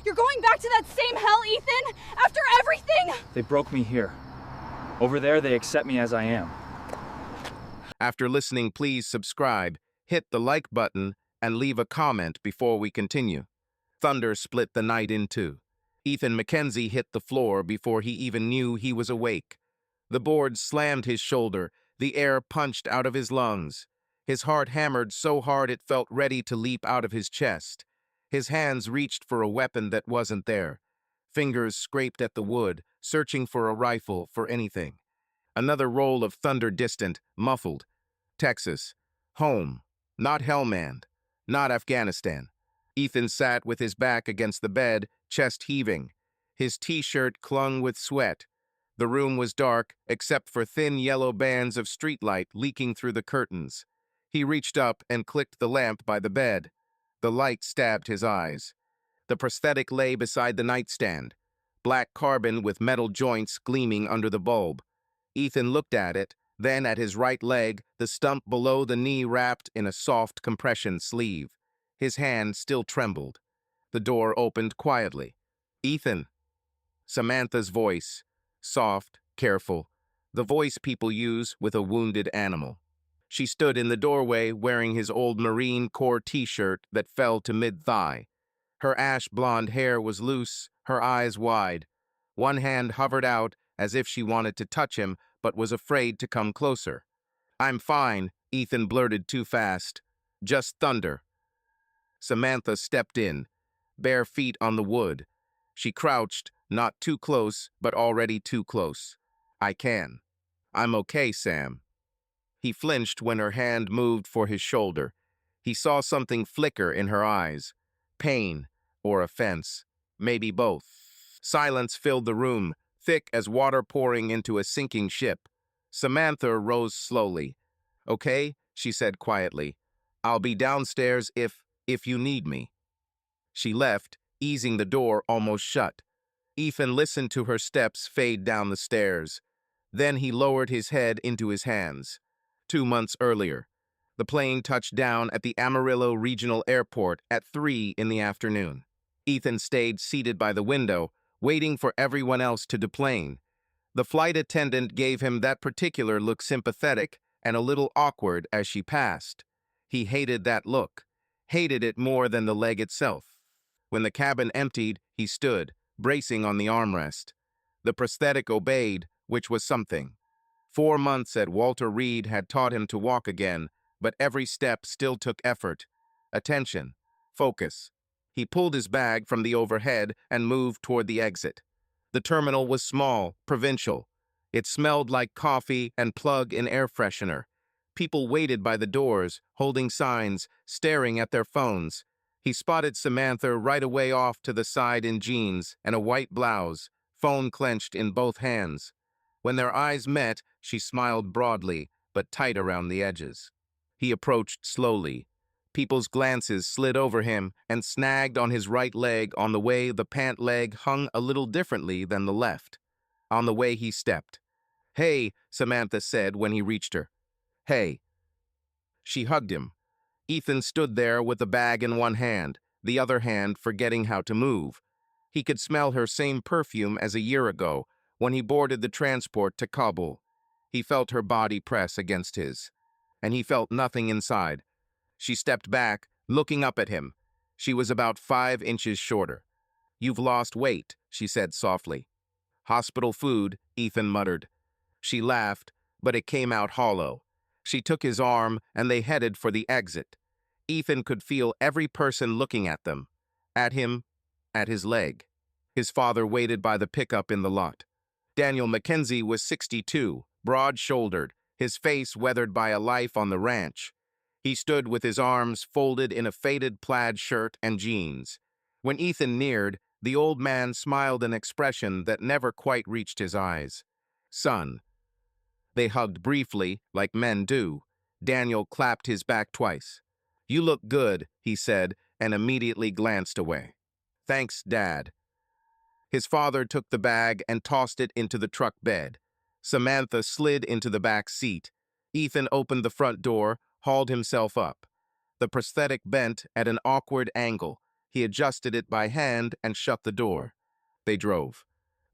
You're going back to that same hell, Ethan? After everything? They broke me here. Over there, they accept me as I am. After listening, please subscribe, hit the like button, and leave a comment before we continue. Thunder split the night in two. Ethan Mackenzie hit the floor before he even knew he was awake. The board slammed his shoulder, the air punched out of his lungs. His heart hammered so hard it felt ready to leap out of his chest. His hands reached for a weapon that wasn't there. Fingers scraped at the wood, searching for a rifle, for anything. Another roll of thunder, distant, muffled. Texas. Home. Not Hellman. Not Afghanistan. Ethan sat with his back against the bed, chest heaving. His t-shirt clung with sweat. The room was dark, except for thin yellow bands of streetlight leaking through the curtains. He reached up and clicked the lamp by the bed. The light stabbed his eyes. The prosthetic lay beside the nightstand, black carbon with metal joints gleaming under the bulb. Ethan looked at it, then at his right leg, the stump below the knee wrapped in a soft compression sleeve. His hand still trembled. The door opened quietly. "Ethan." Samantha's voice, soft, careful, the voice people use with a wounded animal. She stood in the doorway wearing his old Marine Corps t-shirt that fell to mid-thigh. Her ash-blonde hair was loose, her eyes wide. One hand hovered out as if she wanted to touch him but was afraid to come closer. "I'm fine," Ethan blurted too fast. "Just thunder." Samantha stepped in, bare feet on the wood. She crouched, not too close, but already too close. "I can." "I'm okay, Sam." He flinched when her hand moved for his shoulder. He saw something flicker in her eyes. Pain or offense, maybe both. Silence filled the room, thick as water pouring into a sinking ship. Samantha rose slowly. "Okay," she said quietly. "I'll be downstairs if you need me." She left, easing the door almost shut. Ethan listened to her steps fade down the stairs. Then he lowered his head into his hands. 2 months earlier, the plane touched down at the Amarillo Regional Airport at 3 in the afternoon. Ethan stayed seated by the window, waiting for everyone else to deplane. The flight attendant gave him that particular look, sympathetic and a little awkward as she passed. He hated that look, hated it more than the leg itself. When the cabin emptied, he stood, bracing on the armrest. The prosthetic obeyed, which was something. 4 months at Walter Reed had taught him to walk again, but every step still took effort. Attention. Focus. He pulled his bag from the overhead and moved toward the exit. The terminal was small, provincial. It smelled like coffee and plug-in air freshener. People waited by the doors, holding signs, staring at their phones. He spotted Samantha right away off to the side in jeans and a white blouse, phone clenched in both hands. When their eyes met, she smiled broadly, but tight around the edges. He approached slowly. People's glances slid over him and snagged on his right leg on the way the pant leg hung a little differently than the left. On the way he stepped. "Hey," Samantha said when he reached her. "Hey." She hugged him. Ethan stood there with the bag in one hand, the other hand forgetting how to move. He could smell her same perfume as a year ago, when he boarded the transport to Kabul. He felt her body press against his, and he felt nothing inside. She stepped back, looking up at him. She was about 5 inches shorter. "You've lost weight," she said softly. "Hospital food," Ethan muttered. She laughed, but it came out hollow. She took his arm, and they headed for the exit. Ethan could feel every person looking at them, at him, at his leg. His father waited by the pickup in the lot. Daniel Mackenzie was 62, broad-shouldered, his face weathered by a life on the ranch. He stood with his arms folded in a faded plaid shirt and jeans. When Ethan neared, the old man smiled an expression that never quite reached his eyes. "Son." They hugged briefly, like men do. Daniel clapped his back twice. "You look good," he said, and immediately glanced away. "Thanks, Dad." His father took the bag and tossed it into the truck bed. Samantha slid into the back seat. Ethan opened the front door, hauled himself up. The prosthetic bent at an awkward angle. He adjusted it by hand and shut the door. They drove.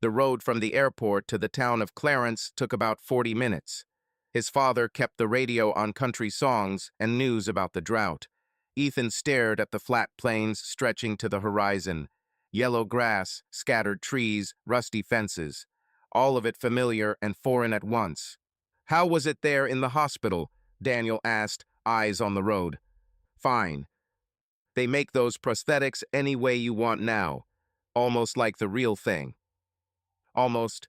The road from the airport to the town of Clarence took about 40 minutes. His father kept the radio on country songs and news about the drought. Ethan stared at the flat plains stretching to the horizon. Yellow grass, scattered trees, rusty fences. All of it familiar and foreign at once. "How was it there in the hospital?" Daniel asked, eyes on the road. "Fine. They make those prosthetics any way you want now. Almost like the real thing." Almost.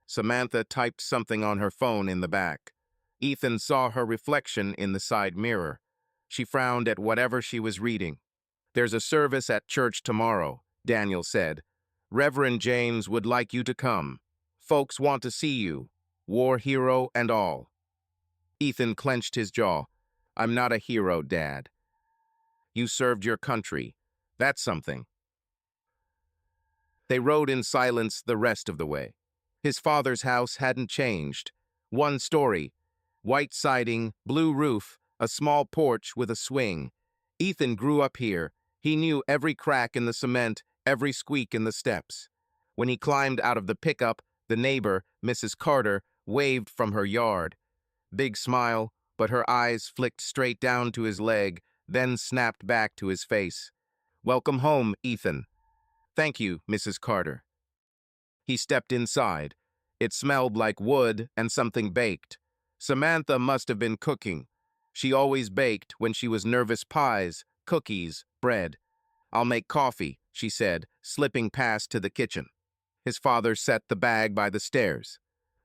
Samantha typed something on her phone in the back. Ethan saw her reflection in the side mirror. She frowned at whatever she was reading. "There's a service at church tomorrow," Daniel said. "Reverend James would like you to come. Folks want to see you, war hero and all." Ethan clenched his jaw. "I'm not a hero, Dad. You served your country. That's something." They rode in silence the rest of the way. His father's house hadn't changed. One story, white siding, blue roof, a small porch with a swing. Ethan grew up here. He knew every crack in the cement, every squeak in the steps. When he climbed out of the pickup, the neighbor, Mrs. Carter, waved from her yard. Big smile, but her eyes flicked straight down to his leg, then snapped back to his face. "Welcome home, Ethan." "Thank you, Mrs. Carter." He stepped inside. It smelled like wood and something baked. Samantha must have been cooking. She always baked when she was nervous: pies, cookies, bread. "I'll make coffee," she said, slipping past to the kitchen. His father set the bag by the stairs.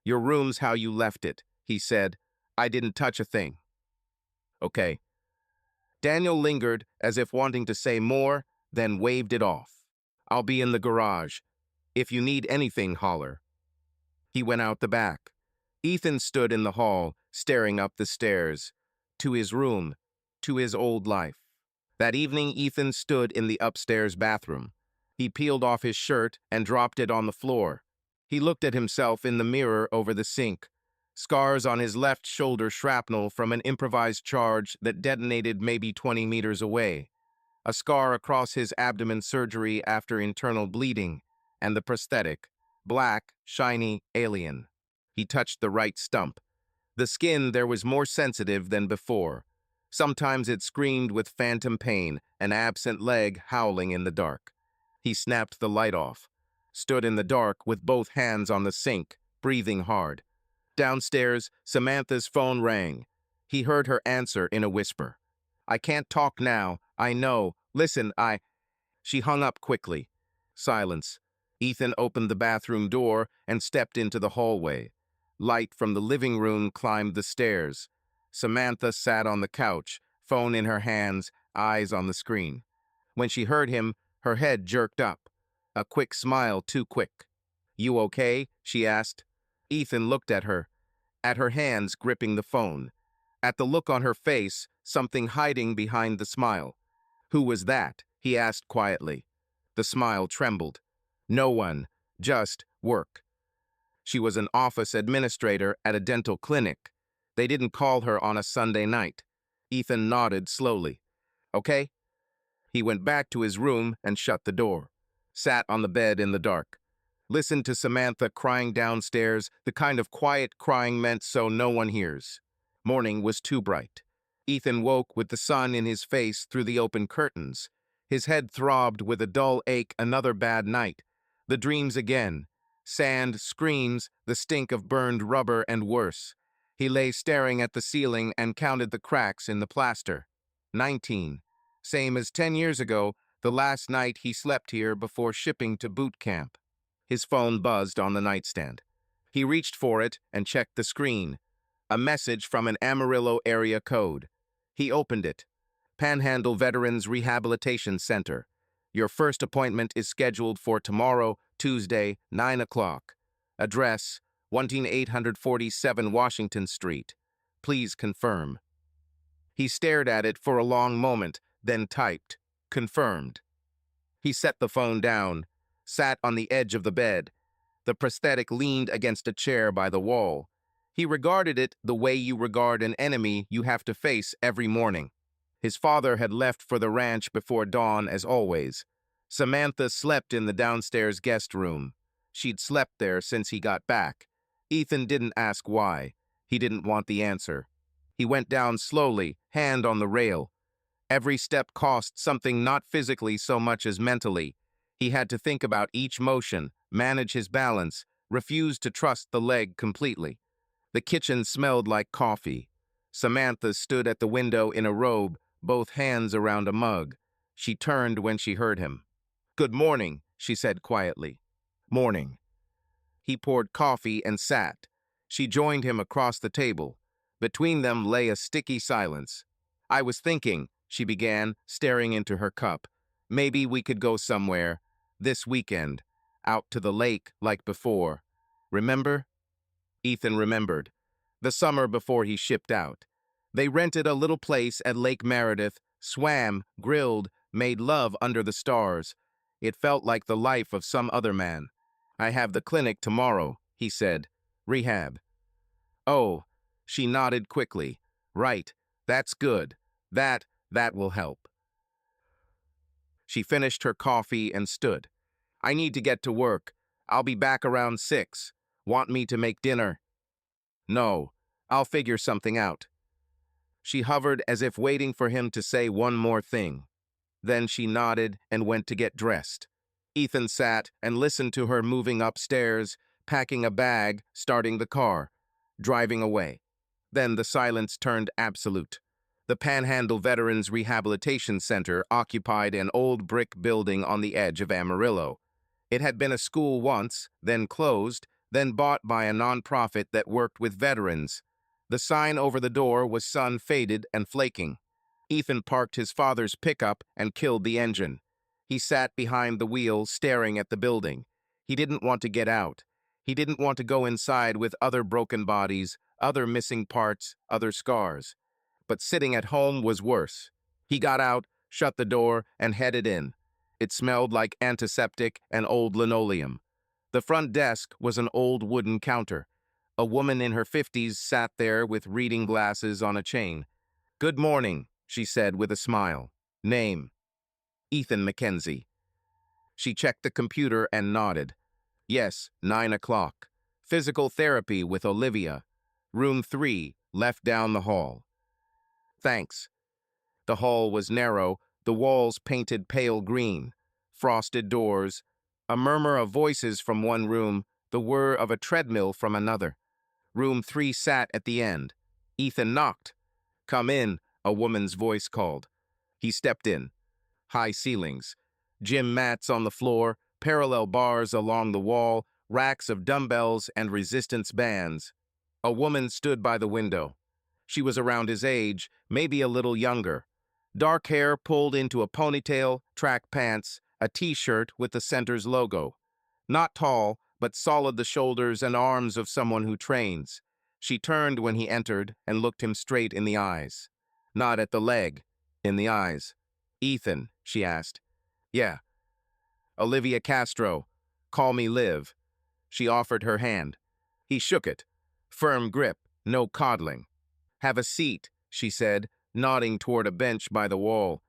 "Your room's how you left it," he said. "I didn't touch a thing." "Okay." Daniel lingered as if wanting to say more, then waved it off. "I'll be in the garage. If you need anything, holler." He went out the back. Ethan stood in the hall, staring up the stairs. To his room, to his old life. That evening, Ethan stood in the upstairs bathroom. He peeled off his shirt and dropped it on the floor. He looked at himself in the mirror over the sink. Scars on his left shoulder, shrapnel from an improvised charge that detonated maybe 20 meters away. A scar across his abdomen, surgery after internal bleeding, and the prosthetic, black, shiny, alien. He touched the right stump. The skin there was more sensitive than before. Sometimes it screamed with phantom pain, an absent leg howling in the dark. He snapped the light off, stood in the dark with both hands on the sink, breathing hard. Downstairs, Samantha's phone rang. He heard her answer in a whisper. "I can't talk now. I know. Listen, I—" She hung up quickly. Silence. Ethan opened the bathroom door and stepped into the hallway. Light from the living room climbed the stairs. Samantha sat on the couch, phone in her hands, eyes on the screen. When she heard him, her head jerked up. A quick smile, too quick. "You okay?" she asked. Ethan looked at her hands gripping the phone. At the look on her face, something hiding behind the smile. "Who was that?" he asked quietly. The smile trembled. "No one, just work." She was an office administrator at a dental clinic. They didn't call her on a Sunday night. Ethan nodded slowly. "Okay?" He went back to his room and shut the door. Sat on the bed in the dark. Listened to Samantha crying downstairs, the kind of quiet crying meant so no one hears. Morning was too bright. Ethan woke with the sun in his face through the open curtains. His head throbbed with a dull ache. Another bad night. The dreams again. Sand, screams, the stink of burned rubber, and worse. He lay staring at the ceiling and counted the cracks in the plaster. 19. Same as 10 years ago, the last night he slept here before shipping to boot camp. His phone buzzed on the nightstand. He reached for it and checked the screen. A message from an Amarillo area code. He opened it. Panhandle Veterans Rehabilitation Center. Your first appointment is scheduled for tomorrow, Tuesday, 9 o'clock. Address, 18847 Washington Street. Please confirm. He stared at it for a long moment, then typed, "Confirmed." He set the phone down, sat on the edge of the bed. The prosthetic leaned against a chair by the wall. He regarded it the way you regard an enemy you have to face every morning. His father had left for the ranch before dawn as always. Samantha slept in the downstairs guest room. She'd slept there since he got back. Ethan didn't ask why. He didn't want the answer. He went down slowly, hand on the rail. Every step cost something, not physically so much as mentally. He had to think about each motion, manage his balance, refuse to trust the leg completely. The kitchen smelled like coffee. Samantha stood at the window in a robe, both hands around a mug. She turned when she heard him. "Good morning," she said quietly. "Morning." He poured coffee and sat. She joined him across the table. Between them lay a sticky silence. "I was thinking," she began, staring into her cup. "Maybe we could go somewhere. This weekend. Out to the lake like before. Remember?" Ethan remembered. The summer before he shipped out. They rented a little place at Lake Meredith, swam, grilled, made love under the stars. It felt like the life of some other man. "I have the clinic tomorrow," he said. "Rehab." "Oh," she nodded quickly. "Right, that's good. That will help." She finished her coffee and stood. "I need to get to work. I'll be back around 6. Want me to make dinner?" "No, I'll figure something out." She hovered as if waiting for him to say one more thing. Then she nodded and went to get dressed. Ethan sat and listened to her moving upstairs, packing a bag, starting the car, driving away. Then the silence turned absolute. The Panhandle Veterans Rehabilitation Center occupied an old brick building on the edge of Amarillo. It had been a school once, then closed, then bought by a nonprofit that worked with veterans. The sign over the door was sun-faded and flaking. Ethan parked his father's pickup and killed the engine. He sat behind the wheel, staring at the building. He didn't want to get out. He didn't want to go inside with other broken bodies, other missing parts, other scars. But sitting at home was worse. He got out, shut the door, and headed in. It smelled like antiseptic and old linoleum. The front desk was an old wooden counter. A woman in her 50s sat there with reading glasses on a chain. "Good morning," she said with a smile. "Name?" "Ethan Mackenzie." She checked the computer and nodded. "Yes, 9 o'clock. Physical therapy with Olivia. Room 3, left down the hall." "Thanks." The hall was narrow, the walls painted pale green. Frosted doors. A murmur of voices from one room, the whir of a treadmill from another. Room 3 sat at the end. Ethan knocked. "Come in," a woman's voice called. He stepped in. High ceilings. Gym mats on the floor, parallel bars along the wall, racks of dumbbells and resistance bands. A woman stood by the window. She was around his age, maybe a little younger. Dark hair pulled into a ponytail, track pants, a t-shirt with the center's logo. Not tall, but solid, the shoulders and arms of someone who trains. She turned when he entered and looked him straight in the eyes. Not at the leg, in the eyes. "Ethan," she asked. "Yeah." "Olivia Castro. Call me Liv." She offered her hand. He shook it. Firm grip, no coddling. "Have a seat," she said, nodding toward a bench by the wall.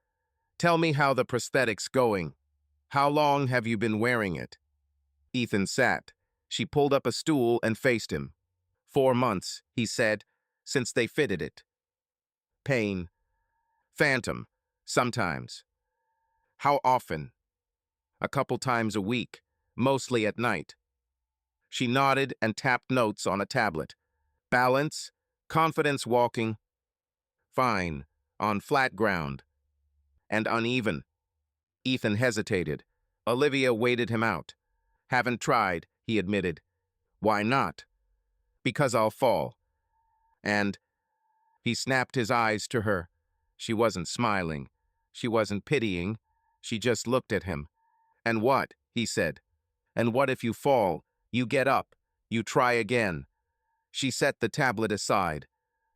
"Tell me how the prosthetic's going. How long have you been wearing it?" Ethan sat. She pulled up a stool and faced him. 4 months, he said, since they fitted it. "Pain?" "Phantom. Sometimes." "How often?" "A couple times a week, mostly at night." She nodded and tapped notes on a tablet. "Balance, confidence walking." "Fine, on flat ground." "And uneven." Ethan hesitated. Olivia waited him out. "Haven't tried," he admitted. "Why not?" "Because I'll fall." "And—" He snapped his eyes to her. She wasn't smiling. She wasn't pitying. She just looked at him. "And what?" he said. "And what if you fall? You get up. You try again." She set the tablet aside.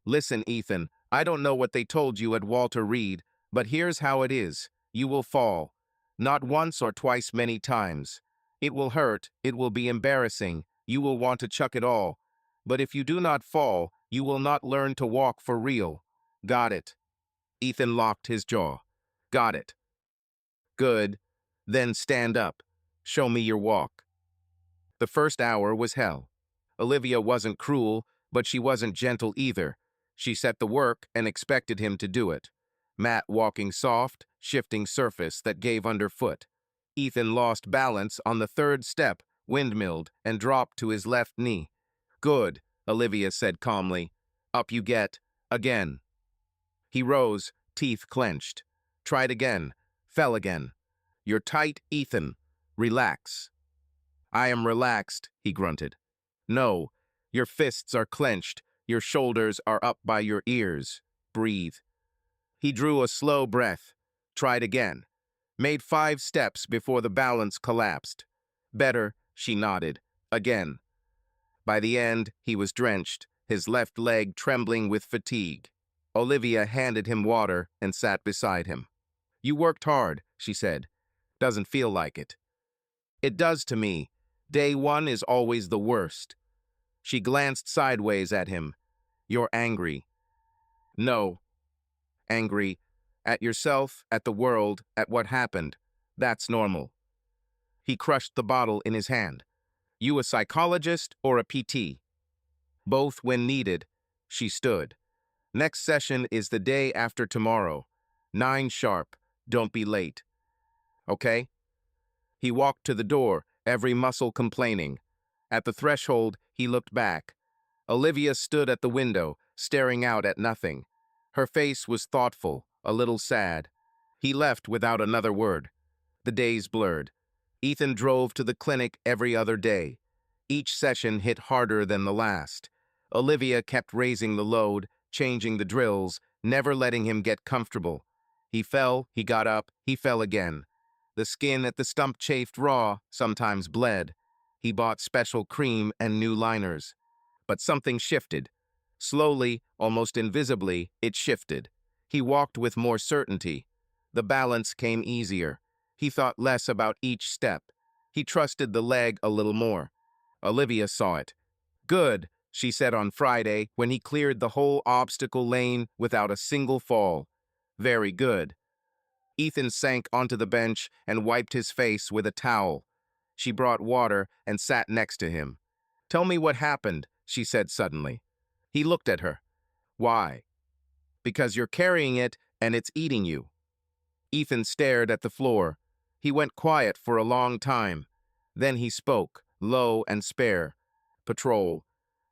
"Listen, Ethan, I don't know what they told you at Walter Reed, but here's how it is. You will fall. Not once or twice, many times. It will hurt. It will be embarrassing. You will want to chuck it all. But if you do not fall, you will not learn to walk for real. Got it?" Ethan locked his jaw. Got it. Good. Then stand up. Show me your walk. The first hour was hell. Olivia wasn't cruel, but she wasn't gentle either. She set the work and expected him to do it. Matt walking soft, shifting surface that gave underfoot. Ethan lost balance on the third step, windmilled, and dropped to his left knee. Good, Olivia said calmly. Up you get. Again. He rose, teeth clenched. Tried again. Fell again. You're tight, Ethan. Relax. I am relaxed, he grunted. No, your fists are clenched. Your shoulders are up by your ears. Breathe. He drew a slow breath. Tried again. Made 5 steps before the balance collapsed. Better, she nodded. Again. By the end, he was drenched, his left leg trembling with fatigue. Olivia handed him water and sat beside him. You worked hard, she said. Doesn't feel like it. It does to me. Day 1 is always the worst. She glanced sideways at him. You're angry. No. Angry. At yourself, at the world, at what happened. That's normal. He crushed the bottle in his hand. You a psychologist or a PT? Both when needed. She stood. Next session is the day after tomorrow. 9 sharp. Don't be late. Okay? He walked to the door, every muscle complaining. At the threshold, he looked back. Olivia stood at the window, staring out at nothing. Her face was thoughtful, a little sad. He left without another word. The days blurred. Ethan drove to the clinic every other day. Each session hit harder than the last. Olivia kept raising the load, changing the drills, never letting him get comfortable. He fell, he got up, he fell again. The skin at the stump chafed raw, sometimes bled. He bought special cream and new liners. But something shifted. Slowly, almost invisibly, it shifted. He walked with more certainty. The balance came easier. He thought less about each step. He trusted the leg a little more. Olivia saw it. Good, she said on Friday when he cleared the whole obstacle lane without a single fall. Very good. Ethan sank onto the bench and wiped his face with a towel. She brought water and sat next to him. Tell me what happened, she said suddenly. He looked at her. Why? Because you're carrying it and it's eating you. Ethan stared at the floor. He went quiet for a long time. Then he spoke, low and spare. Patrol.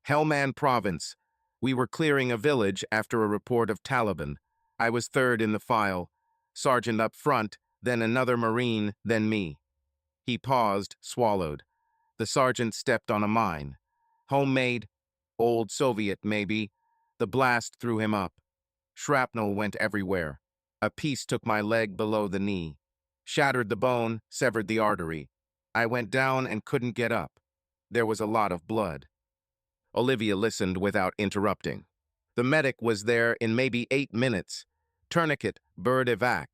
Helmand Province. We were clearing a village after a report of Taliban. I was third in the file. Sergeant up front, then another Marine, then me. He paused, swallowed. The sergeant stepped on a mine. Homemade, old Soviet maybe. The blast threw him up. Shrapnel went everywhere. A piece took my leg below the knee. Shattered the bone, severed the artery. I went down and couldn't get up. There was a lot of blood. Olivia listened without interrupting. The medic was there in maybe 8 minutes. Tourniquet, bird evac.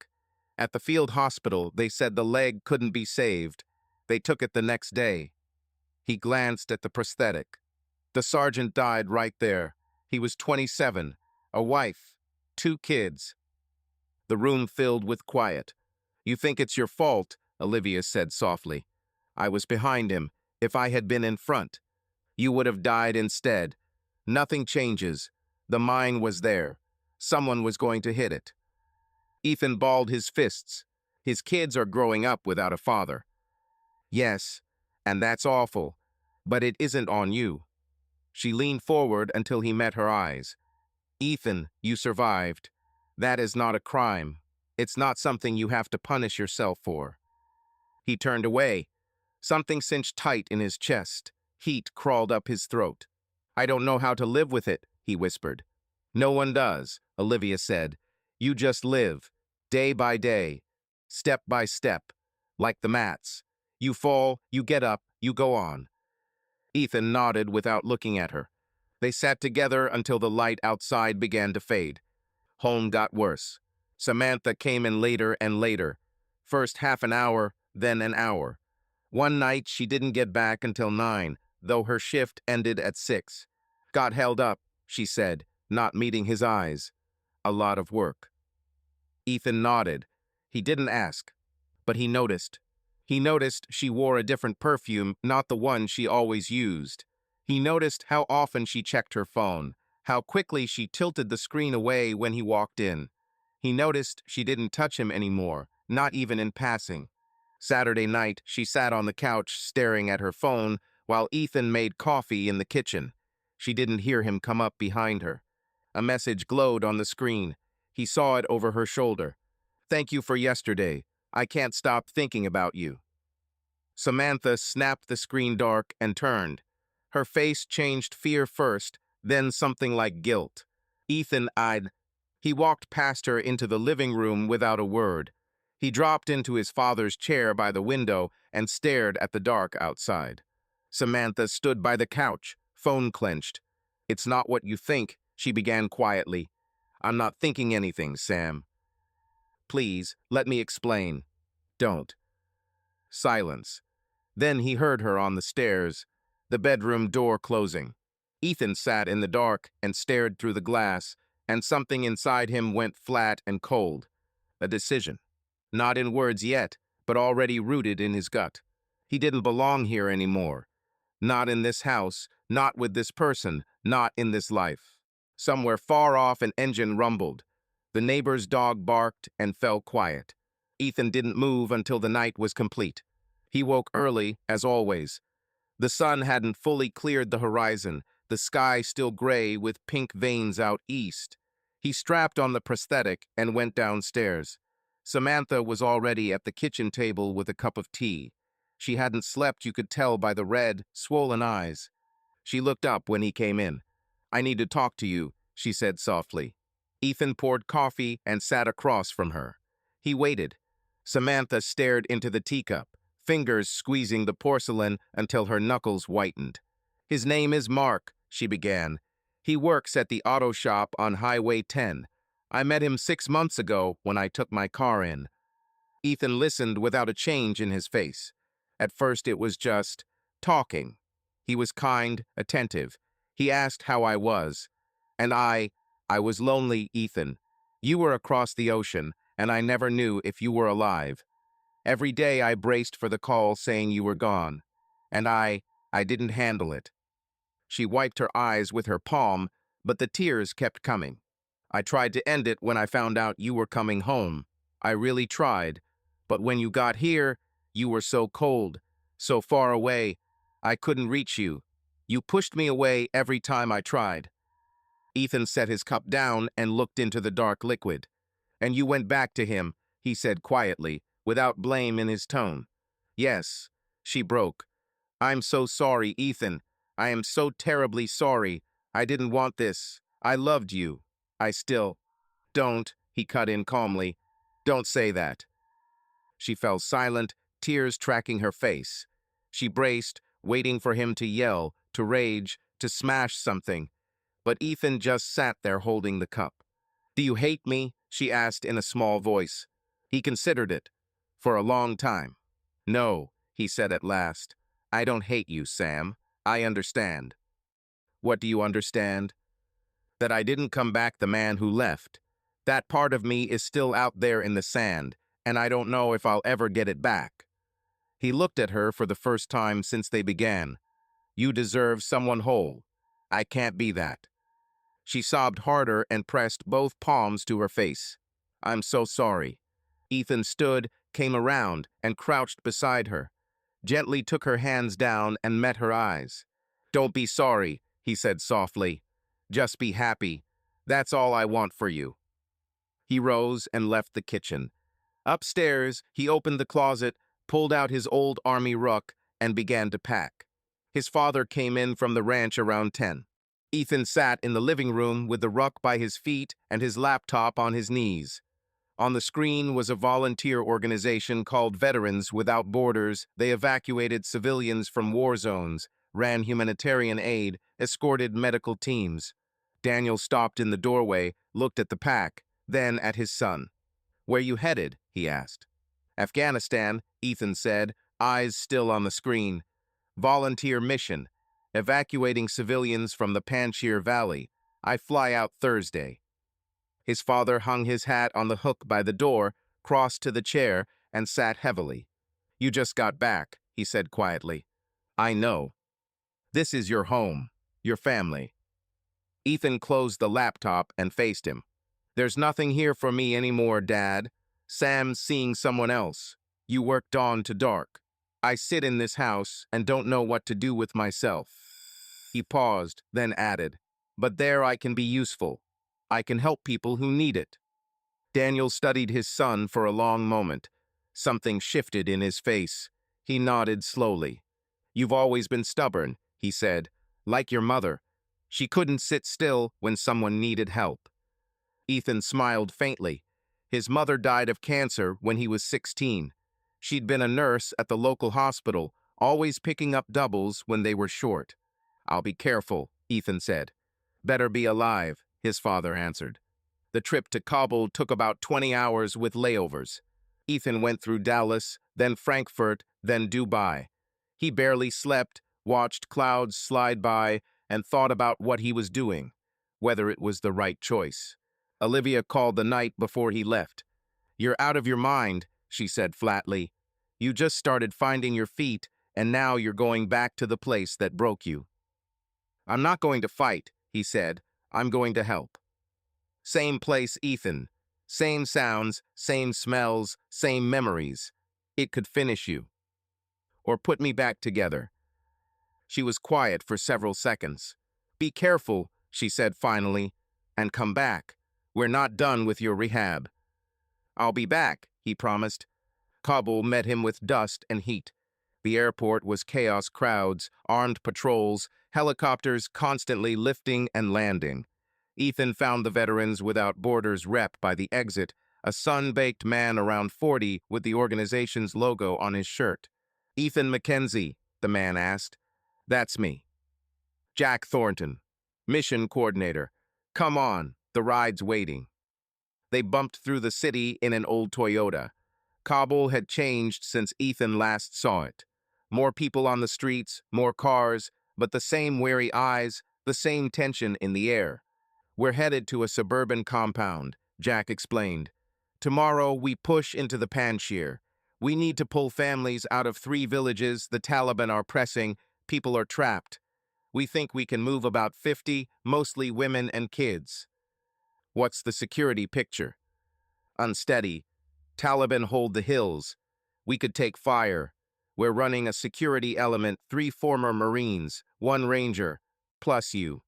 At the field hospital, they said the leg couldn't be saved. They took it the next day. He glanced at the prosthetic. The sergeant died right there. He was 27, a wife, 2 kids. The room filled with quiet. You think it's your fault, Olivia said softly. I was behind him. If I had been in front, you would have died instead. Nothing changes. The mine was there. Someone was going to hit it. Ethan balled his fists. His kids are growing up without a father. Yes, and that's awful, but it isn't on you. She leaned forward until he met her eyes. Ethan, you survived. That is not a crime. It's not something you have to punish yourself for. He turned away. Something cinched tight in his chest. Heat crawled up his throat. I don't know how to live with it, he whispered. No one does, Olivia said. You just live, day by day, step by step, like the mats. You fall, you get up, you go on. Ethan nodded without looking at her. They sat together until the light outside began to fade. Home got worse. Samantha came in later and later. First half an hour, then an hour. One night she didn't get back until 9, though her shift ended at 6. Got held up, she said, not meeting his eyes. A lot of work. Ethan nodded. He didn't ask, but he noticed. He noticed she wore a different perfume, not the one she always used. He noticed how often she checked her phone, how quickly she tilted the screen away when he walked in. He noticed she didn't touch him anymore, not even in passing. Saturday night, she sat on the couch staring at her phone while Ethan made coffee in the kitchen. She didn't hear him come up behind her. A message glowed on the screen. He saw it over her shoulder. "Thank you for yesterday. I can't stop thinking about you." Samantha snapped the screen dark and turned. Her face changed fear first, then something like guilt. Ethan eyed. He walked past her into the living room without a word. He dropped into his father's chair by the window and stared at the dark outside. Samantha stood by the couch, phone clenched. "It's not what you think," she began quietly. "I'm not thinking anything, Sam. Please, let me explain." "Don't." Silence. Then he heard her on the stairs, the bedroom door closing. Ethan sat in the dark and stared through the glass, and something inside him went flat and cold. A decision. Not in words yet, but already rooted in his gut. He didn't belong here anymore. Not in this house, not with this person, not in this life. Somewhere far off, an engine rumbled. The neighbor's dog barked and fell quiet. Ethan didn't move until the night was complete. He woke early, as always. The sun hadn't fully cleared the horizon, the sky still gray with pink veins out east. He strapped on the prosthetic and went downstairs. Samantha was already at the kitchen table with a cup of tea. She hadn't slept, you could tell by the red, swollen eyes. She looked up when he came in. "I need to talk to you," she said softly. Ethan poured coffee and sat across from her. He waited. Samantha stared into the teacup, fingers squeezing the porcelain until her knuckles whitened. "His name is Mark," she began. "He works at the auto shop on Highway 10. I met him 6 months ago when I took my car in." Ethan listened without a change in his face. At first it was just talking. He was kind, attentive. He asked how I was. And I was lonely, Ethan. You were across the ocean, and I never knew if you were alive. Every day I braced for the call saying you were gone. And I didn't handle it." She wiped her eyes with her palm, but the tears kept coming. "I tried to end it when I found out you were coming home. I really tried. But when you got here, you were so cold, so far away. I couldn't reach you. You pushed me away every time I tried." Ethan set his cup down and looked into the dark liquid. "And you went back to him," he said quietly, without blame in his tone. "Yes." She broke. "I'm so sorry, Ethan. I am so terribly sorry. I didn't want this. I loved you. I still—" "Don't," he cut in calmly. "Don't say that." She fell silent, tears tracking her face. She braced, waiting for him to yell, to rage, to smash something. But Ethan just sat there holding the cup. "Do you hate me?" she asked in a small voice. He considered it. For a long time. "No," he said at last. "I don't hate you, Sam. I understand." "What do you understand?" "That I didn't come back the man who left. That part of me is still out there in the sand, and I don't know if I'll ever get it back." He looked at her for the first time since they began. "You deserve someone whole. I can't be that." She sobbed harder and pressed both palms to her face. "I'm so sorry." Ethan stood, came around, and crouched beside her. Gently took her hands down and met her eyes. "Don't be sorry," he said softly. "Just be happy. That's all I want for you." He rose and left the kitchen. Upstairs, he opened the closet, pulled out his old army ruck, and began to pack. His father came in from the ranch around 10. Ethan sat in the living room with the ruck by his feet and his laptop on his knees. On the screen was a volunteer organization called Veterans Without Borders. They evacuated civilians from war zones, ran humanitarian aid, escorted medical teams. Daniel stopped in the doorway, looked at the pack, then at his son. "Where you headed?" he asked. "Afghanistan," Ethan said, eyes still on the screen. "Volunteer mission. Evacuating civilians from the Panjshir Valley. I fly out Thursday." His father hung his hat on the hook by the door, crossed to the chair, and sat heavily. "You just got back," he said quietly. "I know. This is your home, your family." Ethan closed the laptop and faced him. "There's nothing here for me anymore, Dad. Sam's seeing someone else. You work dawn to dark. I sit in this house and don't know what to do with myself." He paused, then added, "But there I can be useful. I can help people who need it." Daniel studied his son for a long moment. Something shifted in his face. He nodded slowly. "You've always been stubborn," he said, "like your mother. She couldn't sit still when someone needed help." Ethan smiled faintly. His mother died of cancer when he was 16. She'd been a nurse at the local hospital, always picking up doubles when they were short. "I'll be careful," Ethan said. "Better be alive," his father answered. The trip to Kabul took about 20 hours with layovers. Ethan went through Dallas, then Frankfurt, then Dubai. He barely slept, watched clouds slide by, and thought about what he was doing, whether it was the right choice. Olivia called the night before he left. "You're out of your mind," she said flatly. "You just started finding your feet, and now you're going back to the place that broke you." "I'm not going to fight," he said. "I'm going to help." Same place, Ethan. Same sounds, same smells, same memories. It could finish you. Or put me back together. She was quiet for several seconds. "Be careful," she said finally, "and come back. We're not done with your rehab." "I'll be back," he promised. Kabul met him with dust and heat. The airport was chaos, crowds, armed patrols, helicopters constantly lifting and landing. Ethan found the Veterans Without Borders rep by the exit, a sun-baked man around 40 with the organization's logo on his shirt. "Ethan Mackenzie," the man asked. "That's me." "Jack Thornton, mission coordinator. Come on, the ride's waiting." They bumped through the city in an old Toyota. Kabul had changed since Ethan last saw it. More people on the streets, more cars, but the same wary eyes, the same tension in the air. "We're headed to a suburban compound," Jack explained. "Tomorrow we push into the Panjshir. We need to pull families out of 3 villages the Taliban are pressing. People are trapped. We think we can move about 50, mostly women and kids." "What's the security picture?" "Unsteady. Taliban hold the hills. We could take fire. We're running a security element, 3 former Marines, 1 Ranger, plus you."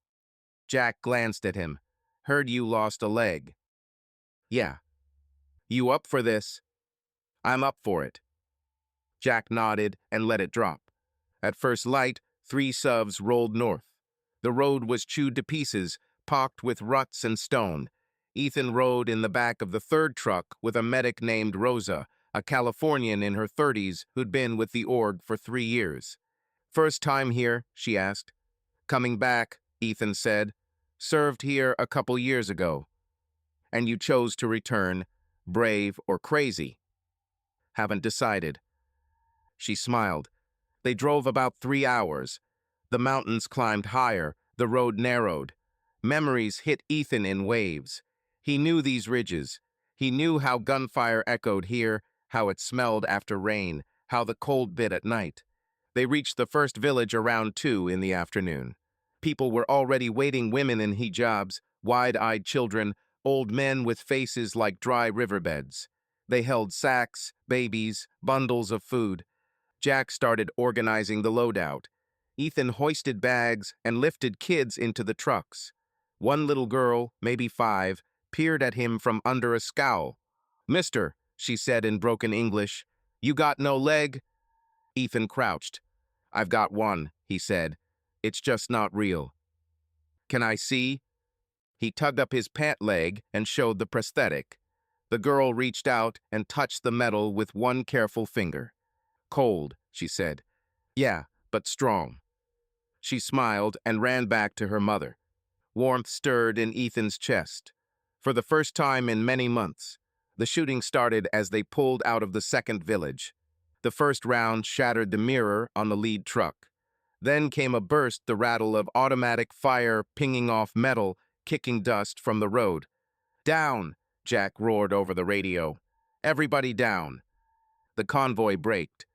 Jack glanced at him. "Heard you lost a leg." "Yeah." "You up for this?" "I'm up for it." Jack nodded and let it drop. At first light, 3 SUVs rolled north. The road was chewed to pieces, pocked with ruts and stone. Ethan rode in the back of the 3rd truck with a medic named Rosa, a Californian in her 30s who'd been with the org for 3 years. "First time here?" she asked. "Coming back," Ethan said. "Served here a couple years ago." "And you chose to return, brave or crazy?" "Haven't decided." She smiled. They drove about 3 hours. The mountains climbed higher, the road narrowed. Memories hit Ethan in waves. He knew these ridges. He knew how gunfire echoed here, how it smelled after rain, how the cold bit at night. They reached the first village around 2 in the afternoon. People were already waiting, women in hijabs, wide-eyed children, old men with faces like dry riverbeds. They held sacks, babies, bundles of food. Jack started organizing the loadout. Ethan hoisted bags and lifted kids into the trucks. One little girl, maybe 5, peered at him from under a scowl. "Mister," she said in broken English, "you got no leg?" Ethan crouched. "I've got one," he said. "It's just not real." "Can I see?" He tugged up his pant leg and showed the prosthetic. The girl reached out and touched the metal with one careful finger. "Cold," she said. "Yeah, but strong." She smiled and ran back to her mother. Warmth stirred in Ethan's chest. For the first time in many months, the shooting started as they pulled out of the 2nd village. The first round shattered the mirror on the lead truck. Then came a burst, the rattle of automatic fire pinging off metal, kicking dust from the road. Down, Jack roared over the radio. Everybody down. The convoy braked.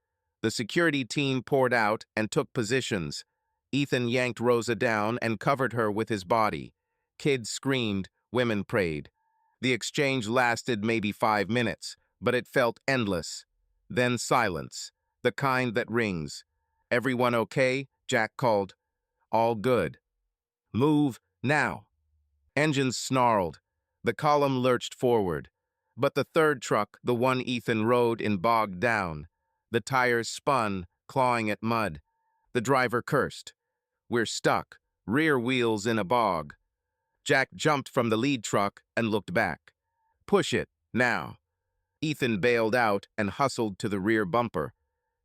The security team poured out and took positions. Ethan yanked Rosa down and covered her with his body. Kids screamed, women prayed. The exchange lasted maybe 5 minutes, but it felt endless. Then silence, the kind that rings. Everyone okay? Jack called. All good. Move, now. Engines snarled. The column lurched forward. But the third truck, the one Ethan rode in, bogged down. The tires spun, clawing at mud. The driver cursed. We're stuck, rear wheels in a bog. Jack jumped from the lead truck and looked back. Push it, now. Ethan bailed out and hustled to the rear bumper.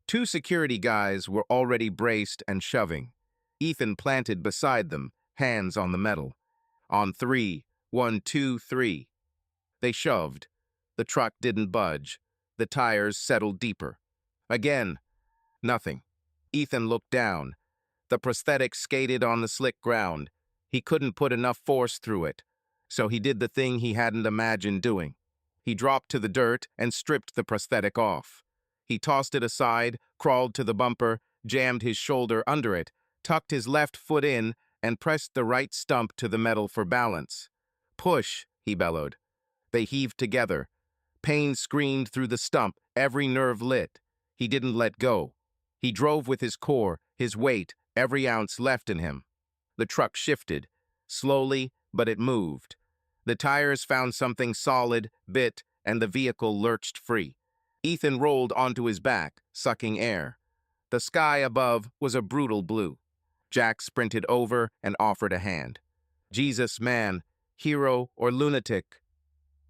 2 security guys were already braced and shoving. Ethan planted beside them, hands on the metal. On 3, 1, 2, 3. They shoved. The truck didn't budge. The tires settled deeper. Again, nothing. Ethan looked down. The prosthetic skated on the slick ground. He couldn't put enough force through it, so he did the thing he hadn't imagined doing. He dropped to the dirt and stripped the prosthetic off. He tossed it aside, crawled to the bumper, jammed his shoulder under it, tucked his left foot in, and pressed the right stump to the metal for balance. Push, he bellowed. They heaved together. Pain screamed through the stump, every nerve lit. He didn't let go. He drove with his core, his weight, every ounce left in him. The truck shifted. Slowly, but it moved. The tires found something solid, bit, and the vehicle lurched free. Ethan rolled onto his back, sucking air. The sky above was a brutal blue. Jack sprinted over and offered a hand. Jesus, man, hero or lunatic?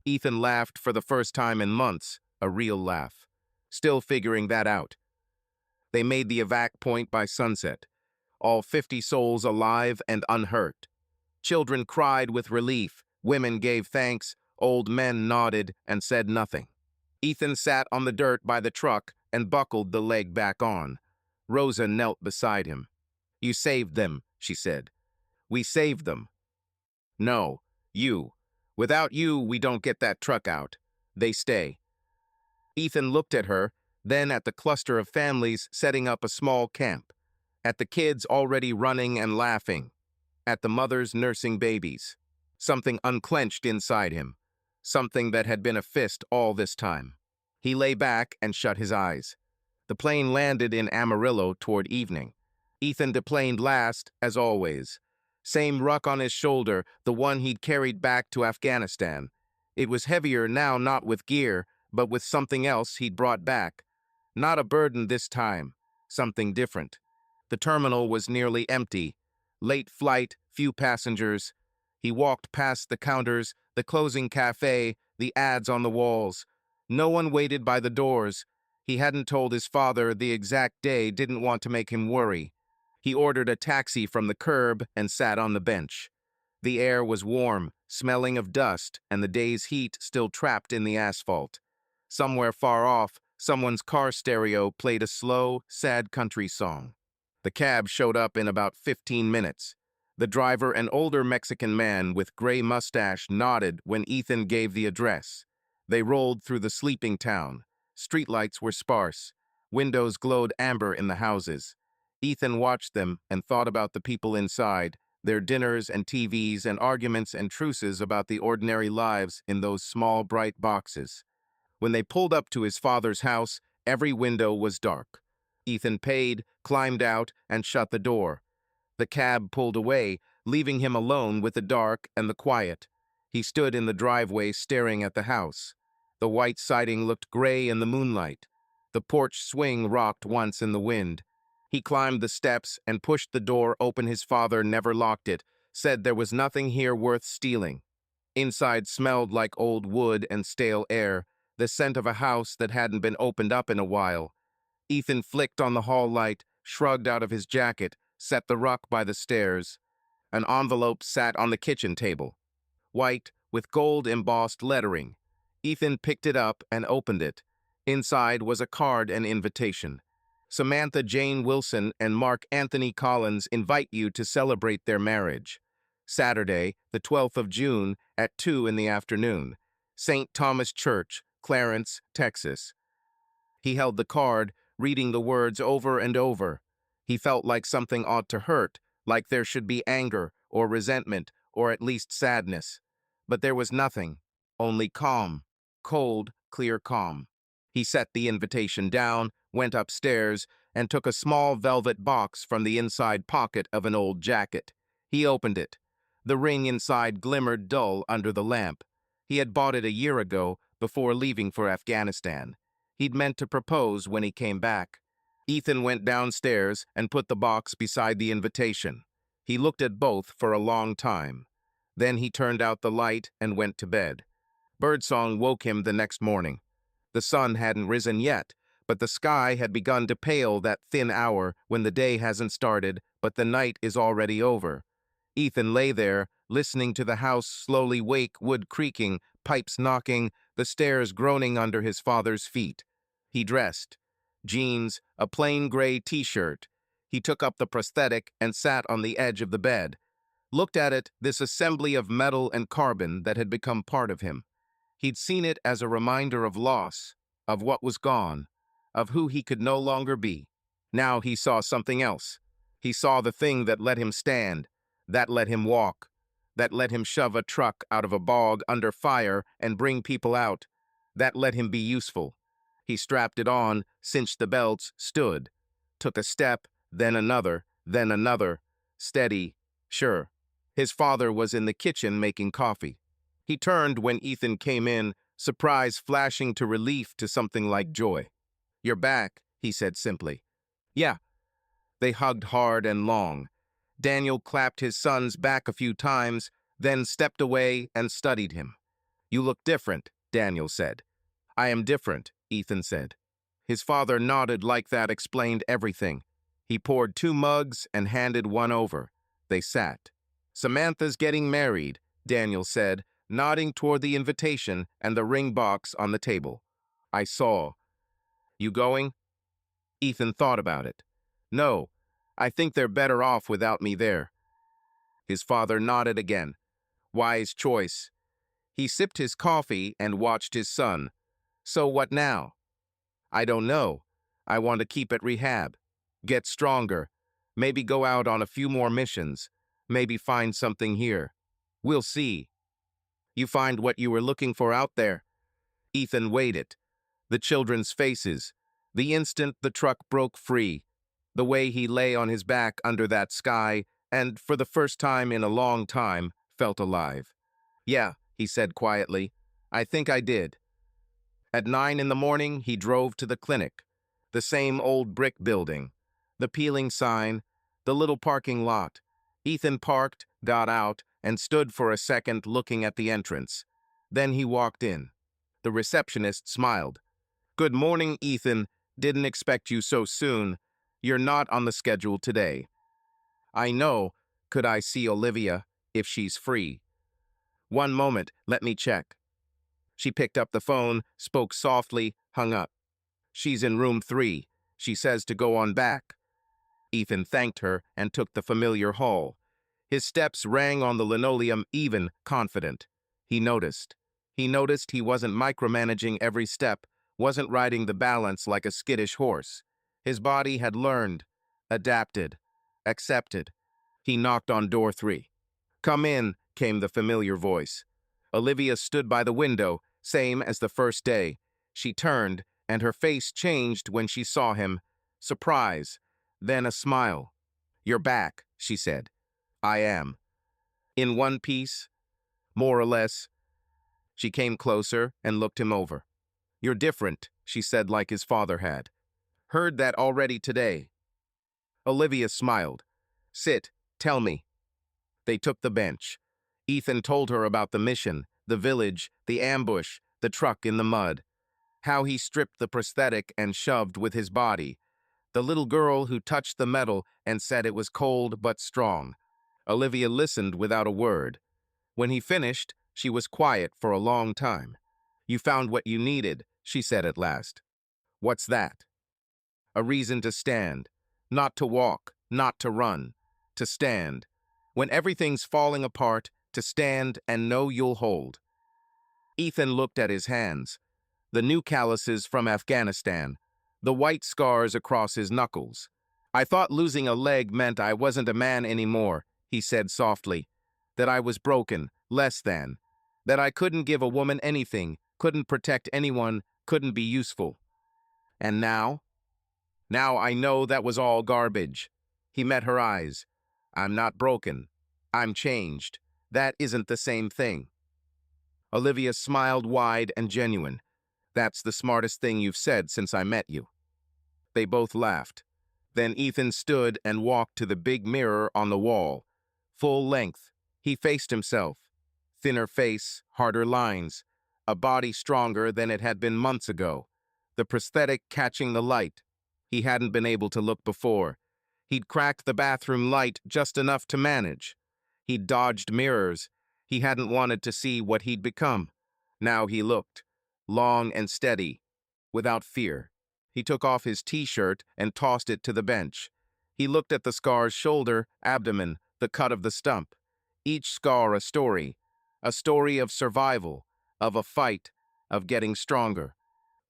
Ethan laughed for the first time in months, a real laugh. Still figuring that out. They made the evac point by sunset. All 50 souls alive and unhurt. Children cried with relief, women gave thanks, old men nodded and said nothing. Ethan sat on the dirt by the truck and buckled the leg back on. Rosa knelt beside him. You saved them, she said. We saved them. No, you. Without you, we don't get that truck out. They stay. Ethan looked at her, then at the cluster of families setting up a small camp, at the kids already running and laughing, at the mothers nursing babies. Something unclenched inside him, something that had been a fist all this time. He lay back and shut his eyes. The plane landed in Amarillo toward evening. Ethan deplaned last, as always. Same ruck on his shoulder, the one he'd carried back to Afghanistan. It was heavier now, not with gear, but with something else he'd brought back. Not a burden this time, something different. The terminal was nearly empty. Late flight, few passengers. He walked past the counters, the closing cafe, the ads on the walls. No one waited by the doors. He hadn't told his father the exact day, didn't want to make him worry. He ordered a taxi from the curb and sat on the bench. The air was warm, smelling of dust, and the day's heat still trapped in the asphalt. Somewhere far off, someone's car stereo played a slow, sad country song. The cab showed up in about 15 minutes. The driver, an older Mexican man with gray mustache, nodded when Ethan gave the address. They rolled through the sleeping town. Streetlights were sparse. Windows glowed amber in the houses. Ethan watched them and thought about the people inside, their dinners and TVs and arguments and truces about the ordinary lives in those small, bright boxes. When they pulled up to his father's house, every window was dark. Ethan paid, climbed out, and shut the door. The cab pulled away, leaving him alone with the dark and the quiet. He stood in the driveway staring at the house. The white siding looked gray in the moonlight. The porch swing rocked once in the wind. He climbed the steps and pushed the door open. His father never locked it, said there was nothing here worth stealing. Inside smelled like old wood and stale air, the scent of a house that hadn't been opened up in a while. Ethan flicked on the hall light, shrugged out of his jacket, set the ruck by the stairs. An envelope sat on the kitchen table. White, with gold-embossed lettering. Ethan picked it up and opened it. Inside was a card and invitation. Samantha Jane Wilson and Mark Anthony Collins invite you to celebrate their marriage. Saturday, the 12th of June, at 2 in the afternoon. St. Thomas Church, Clarence, Texas. He held the card, reading the words over and over. He felt like something ought to hurt, like there should be anger or resentment or at least sadness. But there was nothing, only calm, cold, clear calm. He set the invitation down, went upstairs, and took a small velvet box from the inside pocket of an old jacket. He opened it. The ring inside glimmered dull under the lamp. He had bought it a year ago, before leaving for Afghanistan. He'd meant to propose when he came back. Ethan went downstairs and put the box beside the invitation. He looked at both for a long time. Then he turned out the light and went to bed. Birdsong woke him the next morning. The sun hadn't risen yet, but the sky had begun to pale that thin hour when the day hasn't started, but the night is already over. Ethan lay there, listening to the house slowly wake, wood creaking, pipes knocking, the stairs groaning under his father's feet. He dressed. Jeans, a plain gray t-shirt. He took up the prosthetic and sat on the edge of the bed. Looked at it, this assembly of metal and carbon that had become part of him. He'd seen it as a reminder of loss, of what was gone, of who he could no longer be. Now he saw something else. He saw the thing that let him stand, that let him walk, that let him shove a truck out of a bog under fire and bring people out, that let him be useful. He strapped it on, cinched the belts, stood, took a step, then another, steady, sure. His father was in the kitchen making coffee. He turned when Ethan came in, surprise flashing to relief to something like joy. "You're back," he said simply. "Yeah." They hugged hard and long. Daniel clapped his son's back a few times, then stepped away and studied him. "You look different," Daniel said. "I am different," Ethan said. His father nodded like that explained everything. He poured 2 mugs and handed one over. They sat. "Samantha's getting married," Daniel said, nodding toward the invitation and the ring box on the table. "I saw." "You going?" Ethan thought about it. "No, I think they're better off without me there." His father nodded again. Wise choice. He sipped his coffee and watched his son. "So what now?" "I don't know. I want to keep at rehab. Get stronger. Maybe go out on a few more missions. Maybe find something here. We'll see." "You find what you were looking for out there?" Ethan weighed it. The children's faces. The instant the truck broke free. The way he lay on his back under that sky, and for the first time in a long time, felt alive. "Yeah," he said quietly. "I think I did." At 9 in the morning, he drove to the clinic. The same old brick building. The peeling sign. The little parking lot. Ethan parked, got out, and stood for a second looking at the entrance. Then he walked in. The receptionist smiled. "Good morning, Ethan. Didn't expect you so soon. You're not on the schedule today." "I know. Could I see Olivia, if she's free?" "One moment, let me check." She picked up the phone, spoke softly, hung up. "She's in room 3. She says to go on back." Ethan thanked her and took the familiar hall. His steps rang on the linoleum even, confident. He noticed. He wasn't micromanaging every step, wasn't riding the balance like a skittish horse. His body had learned, adapted, accepted. He knocked on door 3. "Come in," came the familiar voice. Olivia stood by the window, same as the first day. She turned, and her face changed when she saw him. Surprise, then a smile. "You're back," she said. "I am." "In one piece?" "More or less." She came closer and looked him over. "You're different," she said like his father had. "Heard that already today." Olivia smiled. "Sit, tell me." They took the bench. Ethan told her about the mission, the village, the ambush, the truck in the mud. How he stripped the prosthetic and shoved with his body. The little girl who touched the metal and said it was cold but strong. Olivia listened without a word. When he finished, she was quiet for a long time. "You found what you needed," she said at last. "What's that?" "A reason to stand. Not to walk, not to run. To stand. When everything's falling apart, to stand and know you'll hold. Ethan looked at his hands, the new calluses from Afghanistan, the white scars across his knuckles. I thought losing a leg meant I wasn't a man anymore, he said softly, that I was broken, less than, that I couldn't give a woman anything, couldn't protect anyone, couldn't be useful. And now? Now I know that was all garbage. He met her eyes. I'm not broken. I'm changed. That isn't the same thing. Olivia smiled wide and genuine. That's the smartest thing you've said since I met you. They both laughed. Then Ethan stood and walked to the big mirror on the wall. Full length, he faced himself. Thinner face, harder lines, a body stronger than it had been months ago. The prosthetic catching the light. He hadn't been able to look before. He'd cracked the bathroom light just enough to manage. He'd dodged mirrors. He hadn't wanted to see what he'd become. Now he looked, long and steady, without fear. He took off his t-shirt and tossed it to the bench. He looked at the scar's shoulder, abdomen, the cut of the stump. Each scar a story of survival, of a fight, of getting stronger.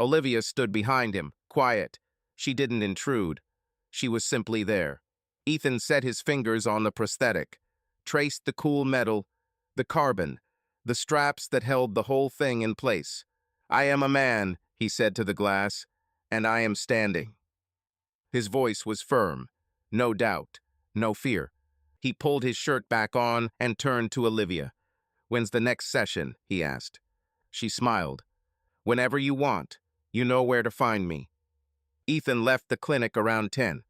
Olivia stood behind him, quiet. She didn't intrude. She was simply there. Ethan set his fingers on the prosthetic, traced the cool metal, the carbon, the straps that held the whole thing in place. I am a man, he said to the glass, and I am standing. His voice was firm, no doubt, no fear. He pulled his shirt back on and turned to Olivia. When's the next session? He asked. She smiled. Whenever you want. You know where to find me. Ethan left the clinic around 10.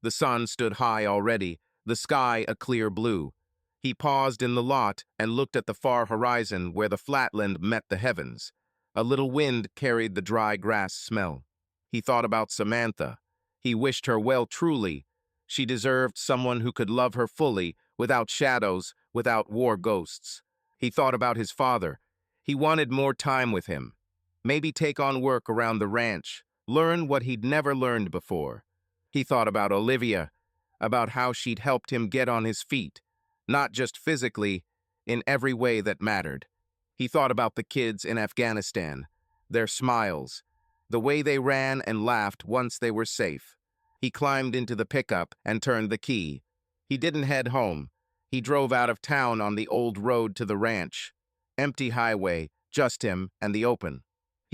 The sun stood high already, the sky a clear blue. He paused in the lot and looked at the far horizon where the flatland met the heavens. A little wind carried the dry grass smell. He thought about Samantha. He wished her well truly. She deserved someone who could love her fully, without shadows, without war ghosts. He thought about his father. He wanted more time with him. Maybe take on work around the ranch, learn what he'd never learned before. He thought about Olivia, about how she'd helped him get on his feet, not just physically, in every way that mattered. He thought about the kids in Afghanistan, their smiles, the way they ran and laughed once they were safe. He climbed into the pickup and turned the key. He didn't head home. He drove out of town on the old road to the ranch. Empty highway, just him and the open.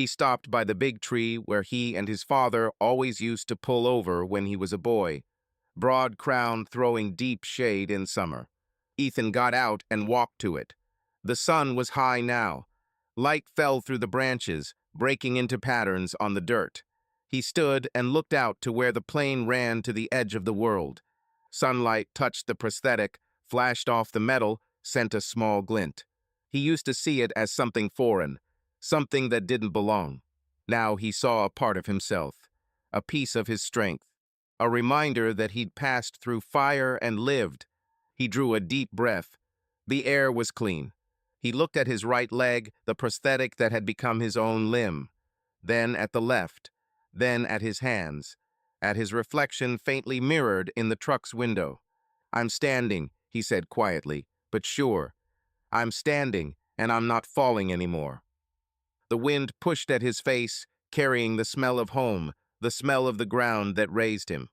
He stopped by the big tree where he and his father always used to pull over when he was a boy. Broad crown throwing deep shade in summer. Ethan got out and walked to it. The sun was high now. Light fell through the branches, breaking into patterns on the dirt. He stood and looked out to where the plain ran to the edge of the world. Sunlight touched the prosthetic, flashed off the metal, sent a small glint. He used to see it as something foreign, something that didn't belong. Now he saw a part of himself, a piece of his strength, a reminder that he'd passed through fire and lived. He drew a deep breath. The air was clean. He looked at his right leg, the prosthetic that had become his own limb. Then at the left. Then at his hands. At his reflection faintly mirrored in the truck's window. I'm standing, he said quietly, but sure. I'm standing, and I'm not falling anymore. The wind pushed at his face, carrying the smell of home, the smell of the ground that raised him.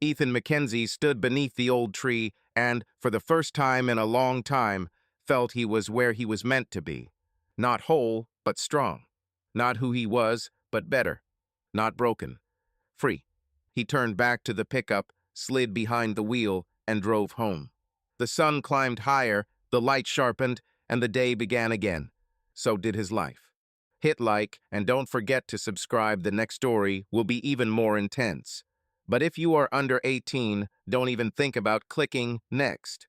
Ethan Mackenzie stood beneath the old tree and, for the first time in a long time, felt he was where he was meant to be. Not whole, but strong. Not who he was, but better. Not broken. Free. He turned back to the pickup, slid behind the wheel, and drove home. The sun climbed higher, the light sharpened, and the day began again. So did his life. Hit like, and don't forget to subscribe. The next story will be even more intense. But if you are under 18, don't even think about clicking next.